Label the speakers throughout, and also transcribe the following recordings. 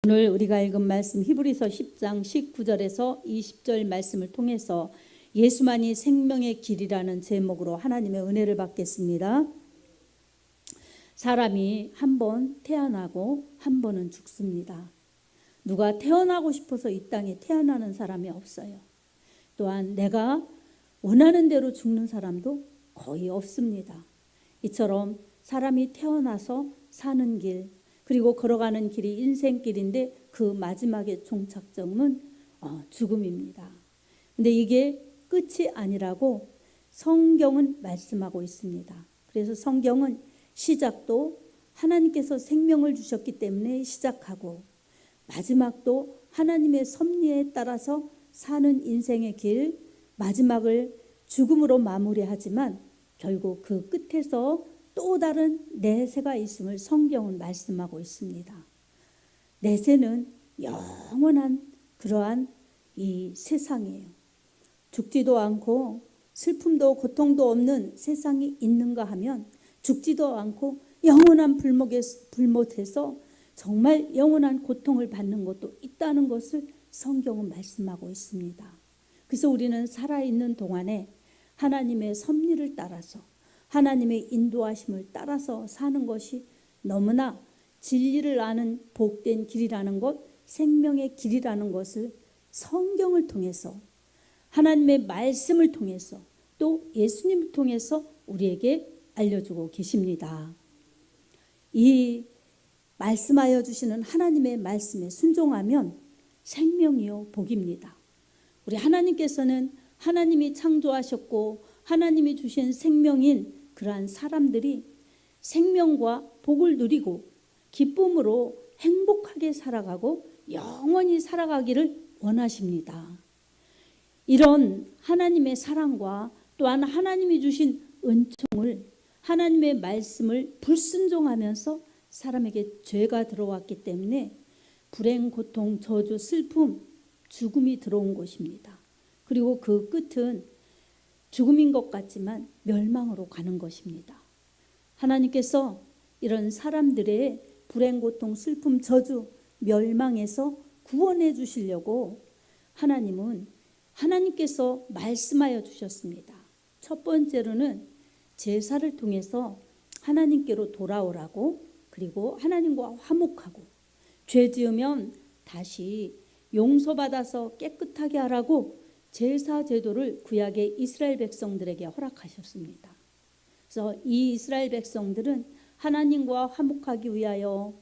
Speaker 1: 오늘 우리가 읽은 말씀 히브리서 10장 19절에서 20절 말씀을 통해서 예수만이 생명의 길이라는 제목으로 하나님의 은혜를 받겠습니다. 사람이 한 번 태어나고 한 번은 죽습니다. 누가 태어나고 싶어서 이 땅에 태어나는 사람이 없어요. 또한 내가 원하는 대로 죽는 사람도 거의 없습니다. 이처럼 사람이 태어나서 사는 길, 그리고 걸어가는 길이 인생길인데 그 마지막의 종착점은 죽음입니다. 근데 이게 끝이 아니라고 성경은 말씀하고 있습니다. 그래서 성경은 시작도 하나님께서 생명을 주셨기 때문에 시작하고, 마지막도 하나님의 섭리에 따라서 사는 인생의 길, 마지막을 죽음으로 마무리하지만 결국 그 끝에서 또 다른 내세가 있음을 성경은 말씀하고 있습니다. 내세는 영원한 그러한 이 세상이에요. 죽지도 않고 슬픔도 고통도 없는 세상이 있는가 하면, 죽지도 않고 영원한 불못에서 정말 영원한 고통을 받는 것도 있다는 것을 성경은 말씀하고 있습니다. 그래서 우리는 살아있는 동안에 하나님의 섭리를 따라서, 하나님의 인도하심을 따라서 사는 것이 너무나 진리를 아는 복된 길이라는 것, 생명의 길이라는 것을 성경을 통해서, 하나님의 말씀을 통해서, 또 예수님을 통해서 우리에게 알려주고 계십니다. 이 말씀하여 주시는 하나님의 말씀에 순종하면 생명이요 복입니다. 우리 하나님께서는 하나님이 창조하셨고 하나님이 주신 생명인 그러한 사람들이 생명과 복을 누리고 기쁨으로 행복하게 살아가고 영원히 살아가기를 원하십니다. 이런 하나님의 사랑과 또한 하나님이 주신 은총을, 하나님의 말씀을 불순종하면서 사람에게 죄가 들어왔기 때문에 불행, 고통, 저주, 슬픔, 죽음이 들어온 것입니다. 그리고 그 끝은 죽음인 것 같지만 멸망으로 가는 것입니다. 하나님께서 이런 사람들의 불행, 고통, 슬픔, 저주, 멸망에서 구원해 주시려고 하나님은 하나님께서 말씀하여 주셨습니다. 첫 번째로는 제사를 통해서 하나님께로 돌아오라고, 그리고 하나님과 화목하고, 죄 지으면 다시 용서받아서 깨끗하게 하라고 제사 제도를 구약의 이스라엘 백성들에게 허락하셨습니다. 그래서 이 이스라엘 백성들은 하나님과 화목하기 위하여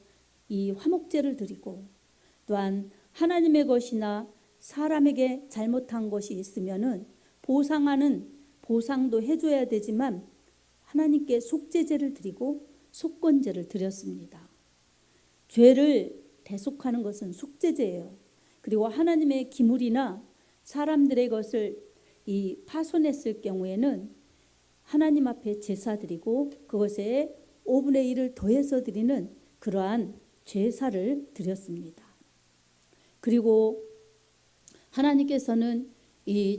Speaker 1: 이 화목제를 드리고, 또한 하나님의 것이나 사람에게 잘못한 것이 있으면은 보상도 해줘야 되지만 하나님께 속죄제를 드리고 속건제를 드렸습니다. 죄를 대속하는 것은 속죄제예요. 그리고 하나님의 기물이나 사람들의 것을 파손했을 경우에는 하나님 앞에 제사 드리고 그것에 5분의 1을 더해서 드리는 그러한 제사를 드렸습니다. 그리고 하나님께서는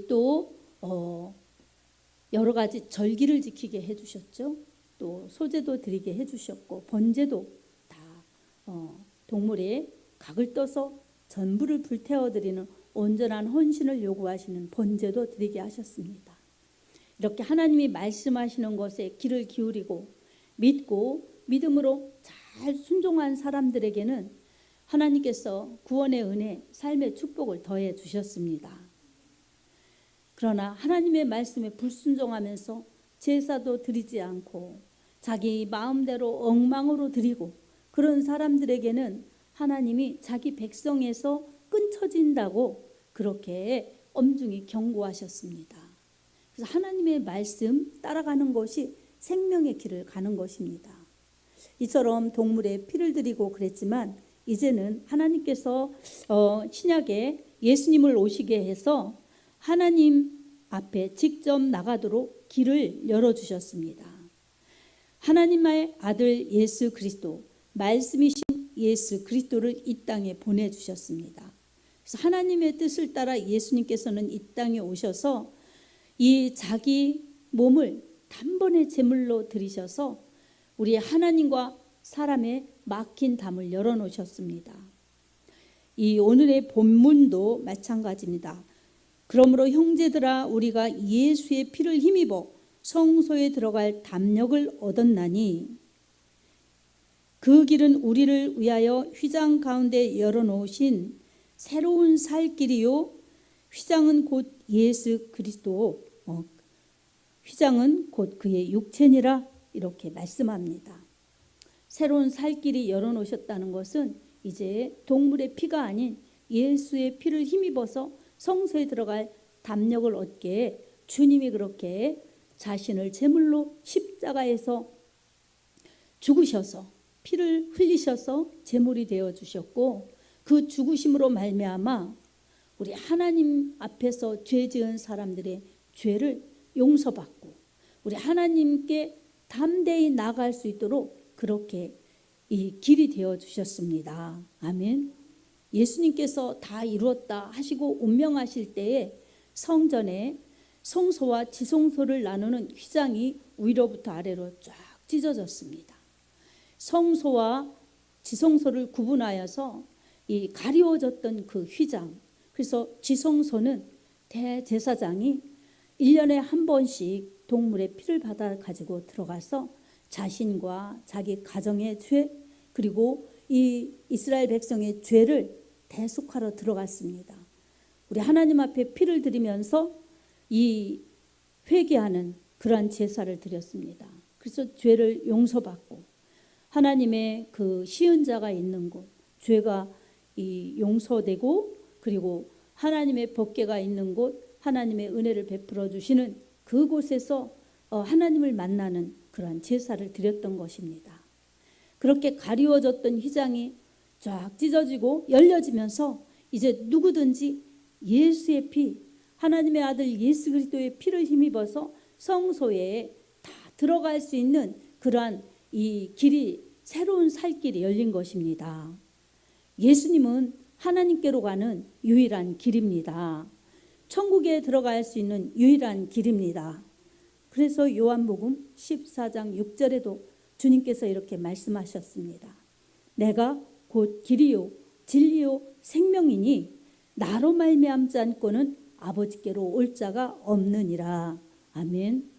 Speaker 1: 또 여러 가지 절기를 지키게 해주셨죠. 또 소제도 드리게 해주셨고, 번제도 다 동물의 각을 떠서 전부를 불태워 드리는 온전한 헌신을 요구하시는 번제도 드리게 하셨습니다. 이렇게 하나님이 말씀하시는 것에 귀를 기울이고 믿고 믿음으로 잘 순종한 사람들에게는 하나님께서 구원의 은혜, 삶의 축복을 더해 주셨습니다. 그러나 하나님의 말씀에 불순종하면서 제사도 드리지 않고 자기 마음대로 엉망으로 드리고 그런 사람들에게는 하나님이 자기 백성에서 끊쳐진다고 그렇게 엄중히 경고하셨습니다. 그래서 하나님의 말씀 따라가는 것이 생명의 길을 가는 것입니다. 이처럼 동물의 피를 드리고 그랬지만 이제는 하나님께서 신약에 예수님을 오시게 해서 하나님 앞에 직접 나가도록 길을 열어주셨습니다. 하나님의 아들 예수 그리스도, 말씀이신 예수 그리스도를 이 땅에 보내주셨습니다. 그래서 하나님의 뜻을 따라 예수님께서는 이 땅에 오셔서 이 자기 몸을 단번에 제물로 드리셔서 우리 하나님과 사람의 막힌 담을 열어놓으셨습니다. 이 오늘의 본문도 마찬가지입니다. 그러므로 형제들아 우리가 예수의 피를 힘입어 성소에 들어갈 담력을 얻었나니 그 길은 우리를 위하여 휘장 가운데 열어놓으신 새로운 살 길이요 휘장은 곧 예수 그리스도 휘장은 곧 그의 육체니라 이렇게 말씀합니다. 새로운 살 길이 열어놓으셨다는 것은 이제 동물의 피가 아닌 예수의 피를 힘입어서 성소에 들어갈 담력을 얻게 주님이 그렇게 자신을 제물로 십자가에서 죽으셔서 피를 흘리셔서 제물이 되어 주셨고 그 죽으심으로 말미암아 우리 하나님 앞에서 죄 지은 사람들의 죄를 용서받고 우리 하나님께 담대히 나아갈 수 있도록 그렇게 이 길이 되어 주셨습니다. 아멘. 예수님께서 다 이루었다 하시고 운명하실 때에 성전에 성소와 지성소를 나누는 휘장이 위로부터 아래로 쫙 찢어졌습니다. 성소와 지성소를 구분하여서 이 가리워졌던 그 휘장, 그래서 지성소는 대제사장이 1년에 한 번씩 동물의 피를 받아 가지고 들어가서 자신과 자기 가정의 죄 그리고 이 이스라엘 백성의 죄를 대속하러 들어갔습니다. 우리 하나님 앞에 피를 드리면서 이 회개하는 그러한 제사를 드렸습니다. 그래서 죄를 용서받고 하나님의 그 시은자가 있는 곳, 죄가 이 용서되고 그리고 하나님의 법궤가 있는 곳, 하나님의 은혜를 베풀어 주시는 그곳에서 하나님을 만나는 그러한 제사를 드렸던 것입니다. 그렇게 가리워졌던 휘장이 쫙 찢어지고 열려지면서 이제 누구든지 예수의 피, 하나님의 아들 예수 그리스도의 피를 힘입어서 성소에 다 들어갈 수 있는 그러한 이 길이 새로운 살 길이 열린 것입니다. 예수님은 하나님께로 가는 유일한 길입니다. 천국에 들어갈 수 있는 유일한 길입니다. 그래서 요한복음 14장 6절에도 주님께서 이렇게 말씀하셨습니다. 내가 곧 길이요 진리요 생명이니 나로 말미암지 않고는 아버지께로 올 자가 없느니라. 아멘.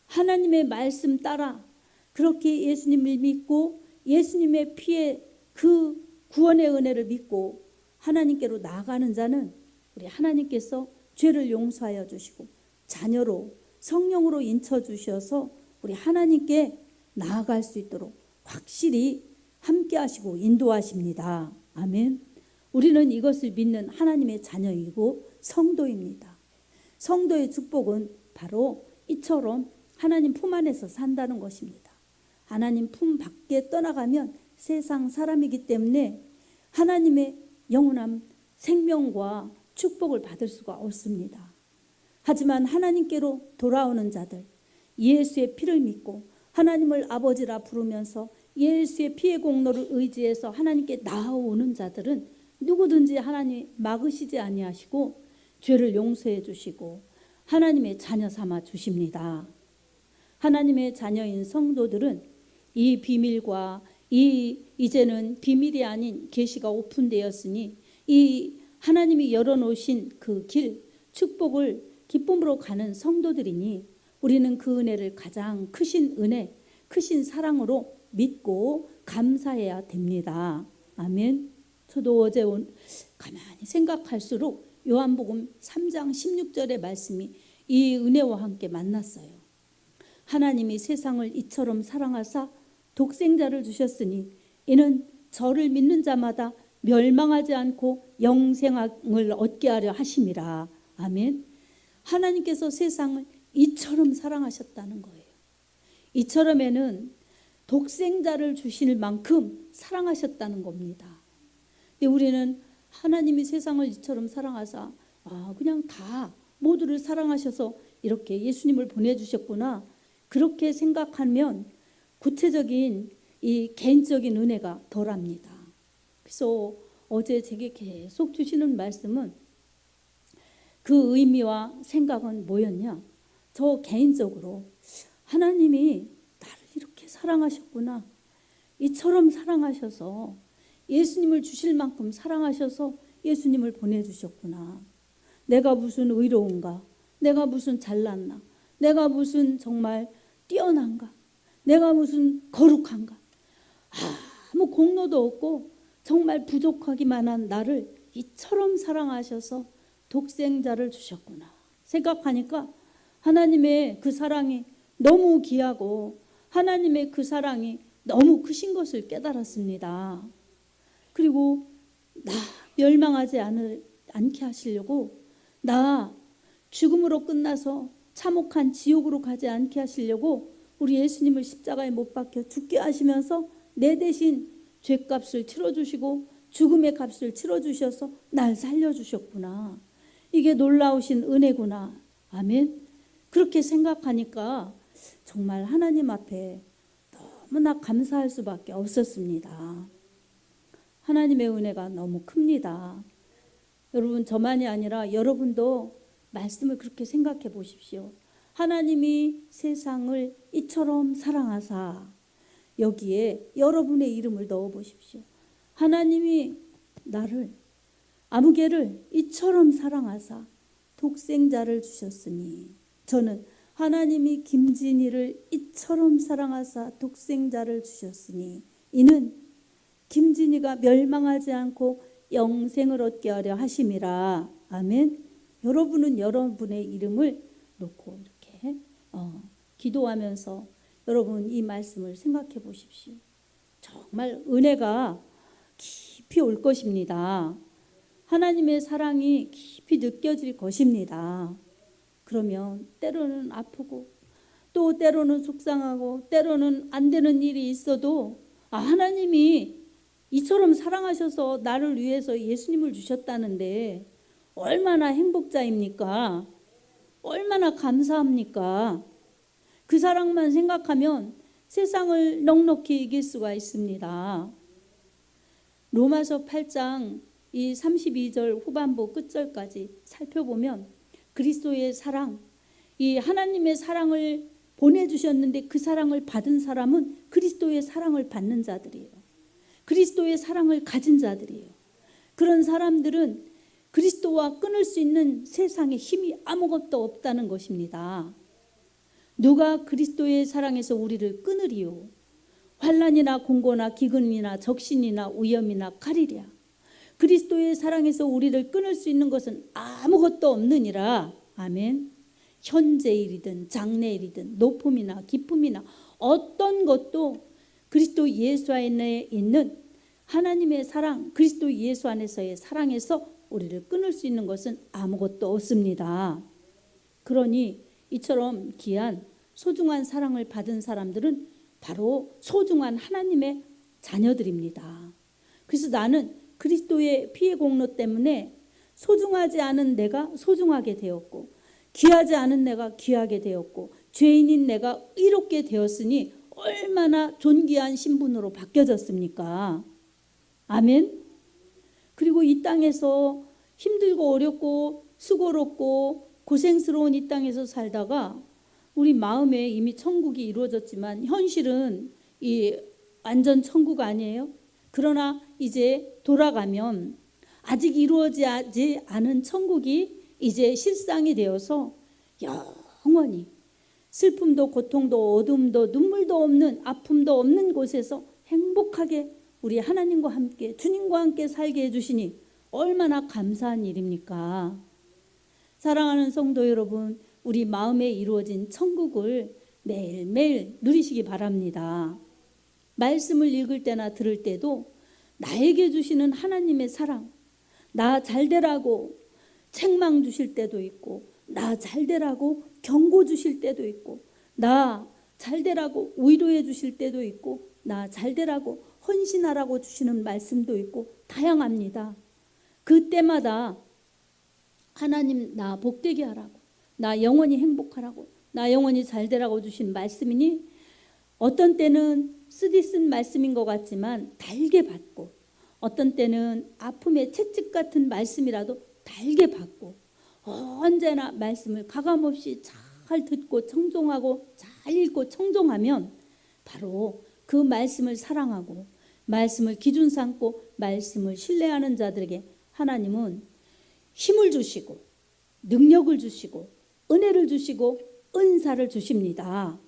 Speaker 1: 하나님의 말씀 따라 그렇게 예수님을 믿고 예수님의 피에 그 구원의 은혜를 믿고 하나님께로 나아가는 자는 우리 하나님께서 죄를 용서하여 주시고 자녀로 성령으로 인쳐 주셔서 우리 하나님께 나아갈 수 있도록 확실히 함께 하시고 인도하십니다. 아멘. 우리는 이것을 믿는 하나님의 자녀이고 성도입니다. 성도의 축복은 바로 이처럼 하나님 품 안에서 산다는 것입니다. 하나님 품 밖에 떠나가면 세상 사람이기 때문에 하나님의 영원한 생명과 축복을 받을 수가 없습니다. 하지만 하나님께로 돌아오는 자들, 예수의 피를 믿고 하나님을 아버지라 부르면서 예수의 피의 공로를 의지해서 하나님께 나아오는 자들은 누구든지 하나님 막으시지 아니하시고 죄를 용서해 주시고 하나님의 자녀 삼아 주십니다. 하나님의 자녀인 성도들은 이 비밀과 이제는 비밀이 아닌 계시가 오픈되었으니 이 하나님이 열어놓으신 그 길, 축복을 기쁨으로 가는 성도들이니 우리는 그 은혜를 가장 크신 은혜, 크신 사랑으로 믿고 감사해야 됩니다. 아멘. 저도 어제 가만히 생각할수록 요한복음 3장 16절의 말씀이 이 은혜와 함께 만났어요. 하나님이 세상을 이처럼 사랑하사 독생자를 주셨으니 이는 저를 믿는 자마다 멸망하지 않고 영생을 얻게 하려 하심이라. 아멘. 하나님께서 세상을 이처럼 사랑하셨다는 거예요. 이처럼에는 독생자를 주실 만큼 사랑하셨다는 겁니다. 근데 우리는 하나님이 세상을 이처럼 사랑하사 그냥 다 모두를 사랑하셔서 이렇게 예수님을 보내주셨구나 그렇게 생각하면 구체적인 이 개인적인 은혜가 덜합니다. 그래서 어제 제게 계속 주시는 말씀은 그 의미와 생각은 뭐였냐? 저 개인적으로 하나님이 나를 이렇게 사랑하셨구나. 이처럼 사랑하셔서 예수님을 주실 만큼 사랑하셔서 예수님을 보내주셨구나. 내가 무슨 의로운가? 내가 무슨 잘났나? 내가 무슨 정말 뛰어난가? 내가 무슨 거룩한가? 아무 공로도 없고 정말 부족하기만 한 나를 이처럼 사랑하셔서 독생자를 주셨구나 생각하니까 하나님의 그 사랑이 너무 귀하고 하나님의 그 사랑이 너무 크신 것을 깨달았습니다. 그리고 나 멸망하지 않게 하시려고, 나 죽음으로 끝나서 참혹한 지옥으로 가지 않게 하시려고 우리 예수님을 십자가에 못 박혀 죽게 하시면서 내 대신 죄값을 치러주시고 죽음의 값을 치러주셔서 날 살려주셨구나. 이게 놀라우신 은혜구나. 아멘. 그렇게 생각하니까 정말 하나님 앞에 너무나 감사할 수밖에 없었습니다. 하나님의 은혜가 너무 큽니다. 여러분, 저만이 아니라 여러분도 말씀을 그렇게 생각해 보십시오. 하나님이 세상을 이처럼 사랑하사, 여기에 여러분의 이름을 넣어 보십시오. 하나님이 나를, 아무개를 이처럼 사랑하사 독생자를 주셨으니, 저는 하나님이 김진희를 이처럼 사랑하사 독생자를 주셨으니 이는 김진희가 멸망하지 않고 영생을 얻게 하려 하심이라. 아멘. 여러분은 여러분의 이름을 놓고 이렇게 기도하면서 여러분 이 말씀을 생각해 보십시오. 정말 은혜가 깊이 올 것입니다. 하나님의 사랑이 깊이 느껴질 것입니다. 그러면 때로는 아프고 또 때로는 속상하고 때로는 안 되는 일이 있어도 하나님이 이처럼 사랑하셔서 나를 위해서 예수님을 주셨다는데 얼마나 행복자입니까? 얼마나 감사합니까? 그 사랑만 생각하면 세상을 넉넉히 이길 수가 있습니다. 로마서 8장 이 32절 후반부 끝절까지 살펴보면 그리스도의 사랑, 이 하나님의 사랑을 보내주셨는데 그 사랑을 받은 사람은 그리스도의 사랑을 받는 자들이에요. 그리스도의 사랑을 가진 자들이에요. 그런 사람들은 그리스도와 끊을 수 있는 세상에 힘이 아무것도 없다는 것입니다. 누가 그리스도의 사랑에서 우리를 끊으리요? 환난이나 공고나 기근이나 적신이나 위험이나 칼이랴. 그리스도의 사랑에서 우리를 끊을 수 있는 것은 아무것도 없느니라. 아멘. 현재일이든 장래일이든 높음이나 기쁨이나 어떤 것도 그리스도 예수 안에 있는 하나님의 사랑, 그리스도 예수 안에서의 사랑에서 우리를 끊을 수 있는 것은 아무것도 없습니다. 그러니 이처럼 귀한 소중한 사랑을 받은 사람들은 바로 소중한 하나님의 자녀들입니다. 그래서 나는 그리스도의 피의 공로 때문에 소중하지 않은 내가 소중하게 되었고, 귀하지 않은 내가 귀하게 되었고, 죄인인 내가 의롭게 되었으니 얼마나 존귀한 신분으로 바뀌어졌습니까? 아멘. 그리고 이 땅에서 힘들고 어렵고 수고롭고 고생스러운 이 땅에서 살다가 우리 마음에 이미 천국이 이루어졌지만 현실은 이 완전 천국 아니에요? 그러나 이제 돌아가면 아직 이루어지지 않은 천국이 이제 실상이 되어서 영원히 슬픔도 고통도 어둠도 눈물도 없는 아픔도 없는 곳에서 행복하게 우리 하나님과 함께 주님과 함께 살게 해주시니 얼마나 감사한 일입니까? 사랑하는 성도 여러분, 우리 마음에 이루어진 천국을 매일매일 누리시기 바랍니다. 말씀을 읽을 때나 들을 때도 나에게 주시는 하나님의 사랑, 나 잘되라고 책망 주실 때도 있고, 나 잘되라고 경고 주실 때도 있고, 나 잘되라고 위로해 주실 때도 있고, 나 잘되라고 헌신하라고 주시는 말씀도 있고 다양합니다. 그때마다 하나님 나 복되게 하라고, 나 영원히 행복하라고, 나 영원히 잘되라고 주신 말씀이니 어떤 때는 쓰디쓴 말씀인 것 같지만 달게 받고, 어떤 때는 아픔의 채찍 같은 말씀이라도 달게 받고, 언제나 말씀을 가감없이 잘 듣고 청종하고 잘 읽고 청종하면 바로 그 말씀을 사랑하고 말씀을 기준 삼고 말씀을 신뢰하는 자들에게 하나님은 힘을 주시고 능력을 주시고 은혜를 주시고 은사를 주십니다.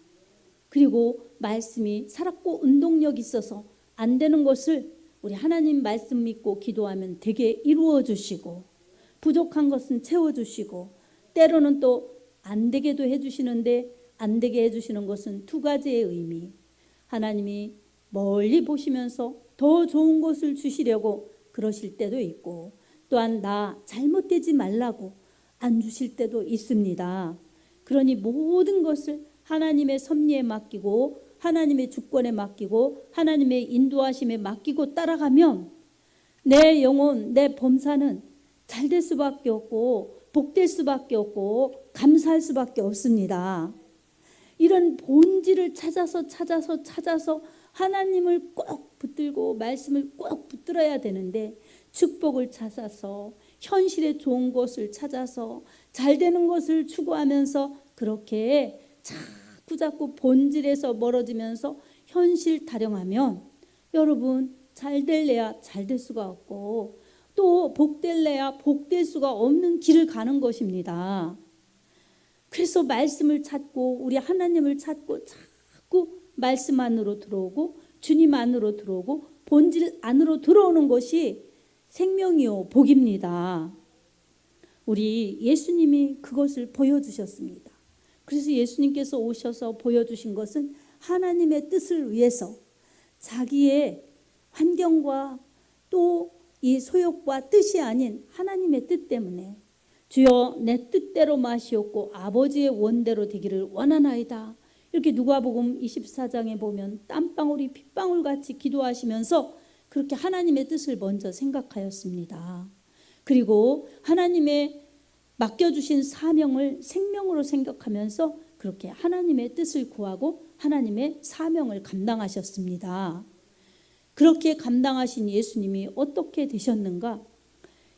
Speaker 1: 그리고 말씀이 살았고 운동력이 있어서 안 되는 것을 우리 하나님 말씀 믿고 기도하면 되게 이루어 주시고, 부족한 것은 채워 주시고, 때로는 또 안 되게도 해 주시는데, 안 되게 해 주시는 것은 두 가지의 의미. 하나님이 멀리 보시면서 더 좋은 것을 주시려고 그러실 때도 있고, 또한 나 잘못되지 말라고 안 주실 때도 있습니다. 그러니 모든 것을 하나님의 섭리에 맡기고 하나님의 주권에 맡기고 하나님의 인도하심에 맡기고 따라가면 내 영혼, 내 범사는 잘 될 수밖에 없고 복될 수밖에 없고 감사할 수밖에 없습니다. 이런 본질을 찾아서 하나님을 꼭 붙들고 말씀을 꼭 붙들어야 되는데, 축복을 찾아서 현실의 좋은 것을 찾아서 잘 되는 것을 추구하면서 그렇게 자꾸 본질에서 멀어지면서 현실 타령하면 여러분 잘 될래야 잘 될 수가 없고 또 복될래야 복될 수가 없는 길을 가는 것입니다. 그래서 말씀을 찾고 우리 하나님을 찾고 자꾸 말씀 안으로 들어오고 주님 안으로 들어오고 본질 안으로 들어오는 것이 생명이요 복입니다. 우리 예수님이 그것을 보여주셨습니다. 그래서 예수님께서 오셔서 보여주신 것은 하나님의 뜻을 위해서 자기의 환경과 또 이 소욕과 뜻이 아닌 하나님의 뜻 때문에 주여 내 뜻대로 마시옵고 아버지의 원대로 되기를 원하나이다. 이렇게 누가복음 24장에 보면 땀방울이 핏방울같이 기도하시면서 그렇게 하나님의 뜻을 먼저 생각하였습니다. 그리고 하나님의 맡겨주신 사명을 생명으로 생각하면서 그렇게 하나님의 뜻을 구하고 하나님의 사명을 감당하셨습니다. 그렇게 감당하신 예수님이 어떻게 되셨는가?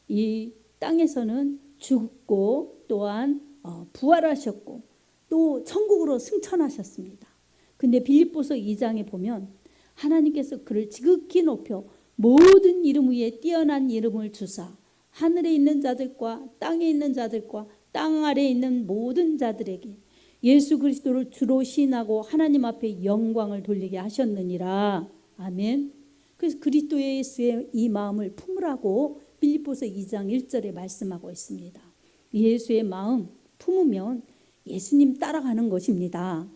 Speaker 1: 이 땅에서는 죽고 또한 부활하셨고 또 천국으로 승천하셨습니다. 근데 빌립보서 2장에 보면 하나님께서 그를 지극히 높여 모든 이름 위에 뛰어난 이름을 주사 하늘에 있는 자들과 땅에 있는 자들과 땅 아래에 있는 모든 자들에게 예수 그리스도를 주로 시인하고 하나님 앞에 영광을 돌리게 하셨느니라. 아멘. 그래서 그리스도 예수의 이 마음을 품으라고 빌립보서 2장 1절에 말씀하고 있습니다. 예수의 마음 품으면 예수님 따라가는 것입니다.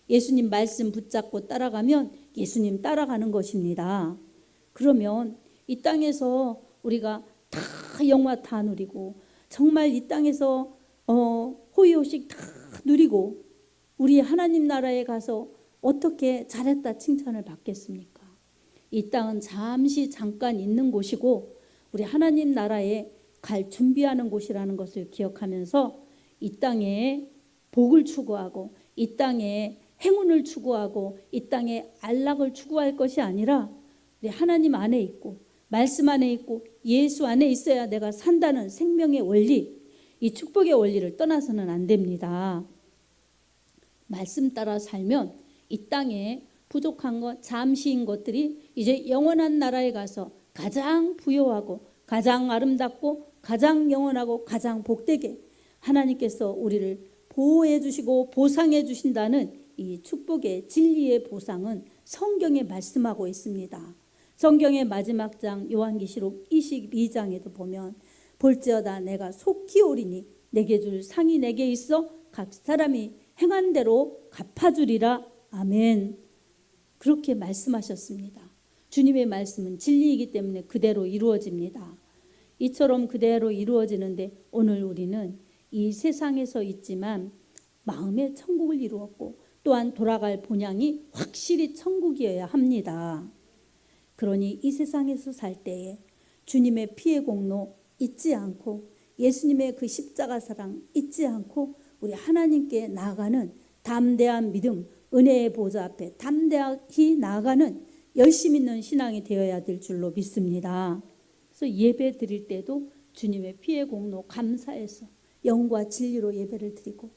Speaker 1: 예수님 말씀 붙잡고 따라가면 예수님 따라가는 것입니다. 그러면 이 땅에서 우리가 다 영화 다 누리고 정말 이 땅에서 호의호식 다 누리고 우리 하나님 나라에 가서 어떻게 잘했다 칭찬을 받겠습니까? 이 땅은 잠깐 있는 곳이고 우리 하나님 나라에 갈 준비하는 곳이라는 것을 기억하면서 이 땅에 복을 추구하고 이 땅에 행운을 추구하고 이 땅에 안락을 추구할 것이 아니라 우리 하나님 안에 있고 말씀 안에 있고 예수 안에 있어야 내가 산다는 생명의 원리, 이 축복의 원리를 떠나서는 안 됩니다. 말씀 따라 살면 이 땅에 부족한 것, 잠시인 것들이 이제 영원한 나라에 가서 가장 부요하고 가장 아름답고 가장 영원하고 가장 복되게 하나님께서 우리를 보호해 주시고 보상해 주신다는 이 축복의 진리의 보상은 성경에 말씀하고 있습니다. 성경의 마지막 장 요한계시록 22장에도 보면 볼지어다 내가 속히 오리니 내게 줄 상이 내게 있어 각 사람이 행한 대로 갚아주리라. 아멘. 그렇게 말씀하셨습니다. 주님의 말씀은 진리이기 때문에 그대로 이루어집니다. 이처럼 그대로 이루어지는데 오늘 우리는 이 세상에서 있지만 마음의 천국을 이루었고 또한 돌아갈 본향이 확실히 천국이어야 합니다. 그러니 이 세상에서 살 때에 주님의 피의 공로 잊지 않고 예수님의 그 십자가 사랑 잊지 않고 우리 하나님께 나아가는 담대한 믿음, 은혜의 보좌 앞에 담대히 나아가는 열심 있는 신앙이 되어야 될 줄로 믿습니다. 그래서 예배 드릴 때도 주님의 피의 공로 감사해서 영과 진리로 예배를 드리고,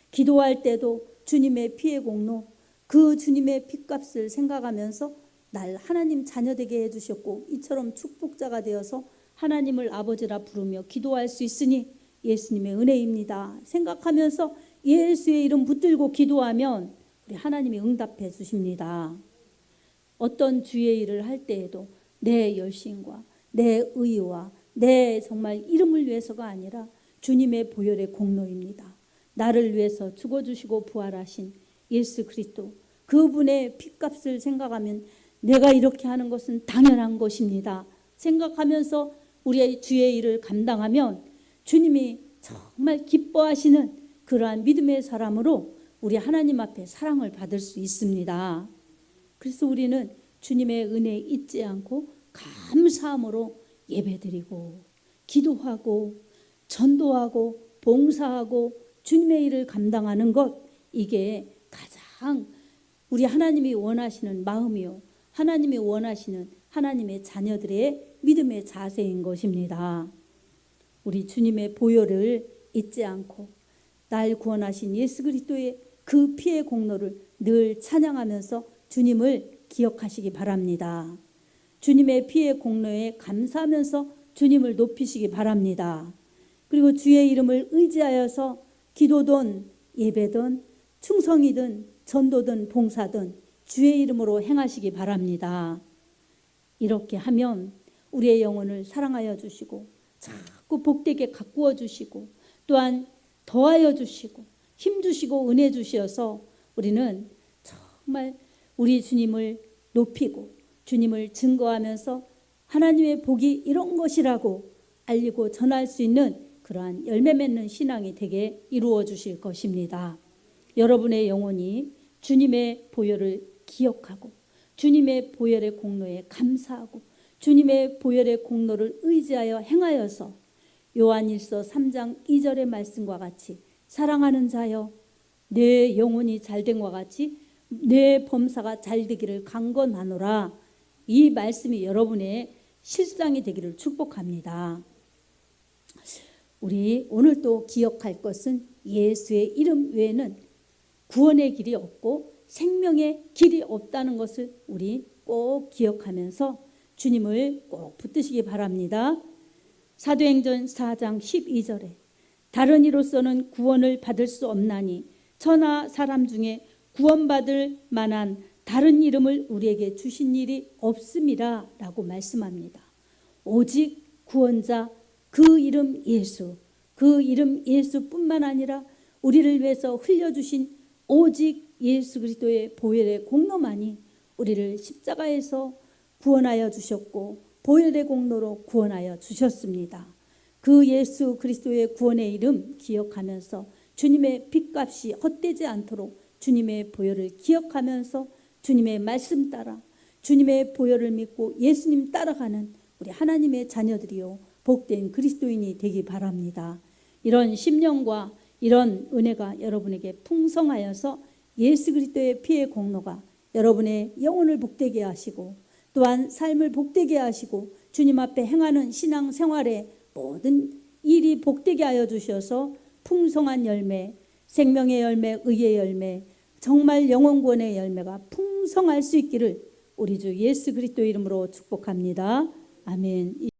Speaker 1: 기도할 때도 주님의 피의 공로 그 주님의 피값을 생각하면서 날 하나님 자녀 되게 해주셨고 이처럼 축복자가 되어서 하나님을 아버지라 부르며 기도할 수 있으니 예수님의 은혜입니다 생각하면서 예수의 이름 붙들고 기도하면 우리 하나님이 응답해 주십니다. 어떤 주의 일을 할 때에도 내 열심과 내 의와 내 정말 이름을 위해서가 아니라 주님의 보혈의 공로입니다. 나를 위해서 죽어주시고 부활하신 예수 그리스도 그분의 핏값을 생각하면 내가 이렇게 하는 것은 당연한 것입니다 생각하면서 우리의 주의 일을 감당하면 주님이 정말 기뻐하시는 그러한 믿음의 사람으로 우리 하나님 앞에 사랑을 받을 수 있습니다. 그래서 우리는 주님의 은혜에 잊지 않고 감사함으로 예배드리고 기도하고 전도하고 봉사하고 주님의 일을 감당하는 것, 이게 가장 우리 하나님이 원하시는 마음이요 하나님이 원하시는 하나님의 자녀들의 믿음의 자세인 것입니다. 우리 주님의 보혈을 잊지 않고 날 구원하신 예수 그리스도의 그 피의 공로를 늘 찬양하면서 주님을 기억하시기 바랍니다. 주님의 피의 공로에 감사하면서 주님을 높이시기 바랍니다. 그리고 주의 이름을 의지하여서 기도든 예배든 충성이든 전도든 봉사든 주의 이름으로 행하시기 바랍니다. 이렇게 하면 우리의 영혼을 사랑하여 주시고 자꾸 복되게 가꾸어 주시고 또한 더하여 주시고 힘 주시고 은혜 주시어서 우리는 정말 우리 주님을 높이고 주님을 증거하면서 하나님의 복이 이런 것이라고 알리고 전할 수 있는 그러한 열매 맺는 신앙이 되게 이루어 주실 것입니다. 여러분의 영혼이 주님의 보혈을 기억하고 주님의 보혈의 공로에 감사하고 주님의 보혈의 공로를 의지하여 행하여서 요한일서 3장 2절의 말씀과 같이 사랑하는 자여 내 영혼이 잘된 것과 같이 내 범사가 잘되기를 강건하노라. 이 말씀이 여러분의 실상이 되기를 축복합니다. 우리 오늘 또 기억할 것은 예수의 이름 외에는 구원의 길이 없고 생명의 길이 없다는 것을 우리 꼭 기억하면서 주님을 꼭 붙드시기 바랍니다. 사도행전 4장 12절에 다른 이로서는 구원을 받을 수 없나니 천하 사람 중에 구원받을 만한 다른 이름을 우리에게 주신 일이 없음이라 라고 말씀합니다. 오직 구원자 그 이름 예수, 그 이름 예수뿐만 아니라 우리를 위해서 흘려주신 오직 예수 그리스도의 보혈의 공로만이 우리를 십자가에서 구원하여 주셨고 보혈의 공로로 구원하여 주셨습니다. 그 예수 그리스도의 구원의 이름 기억하면서 주님의 핏값이 헛되지 않도록 주님의 보혈을 기억하면서 주님의 말씀 따라 주님의 보혈을 믿고 예수님 따라가는 우리 하나님의 자녀들이요 복된 그리스도인이 되기 바랍니다. 이런 심령과 이런 은혜가 여러분에게 풍성하여서 예수 그리스도의 피의 공로가 여러분의 영혼을 복되게 하시고 또한 삶을 복되게 하시고 주님 앞에 행하는 신앙생활의 모든 일이 복되게 하여 주셔서 풍성한 열매, 생명의 열매, 의의 열매, 정말 영혼구원의 열매가 풍성할 수 있기를 우리 주 예수 그리스도 이름으로 축복합니다. 아멘.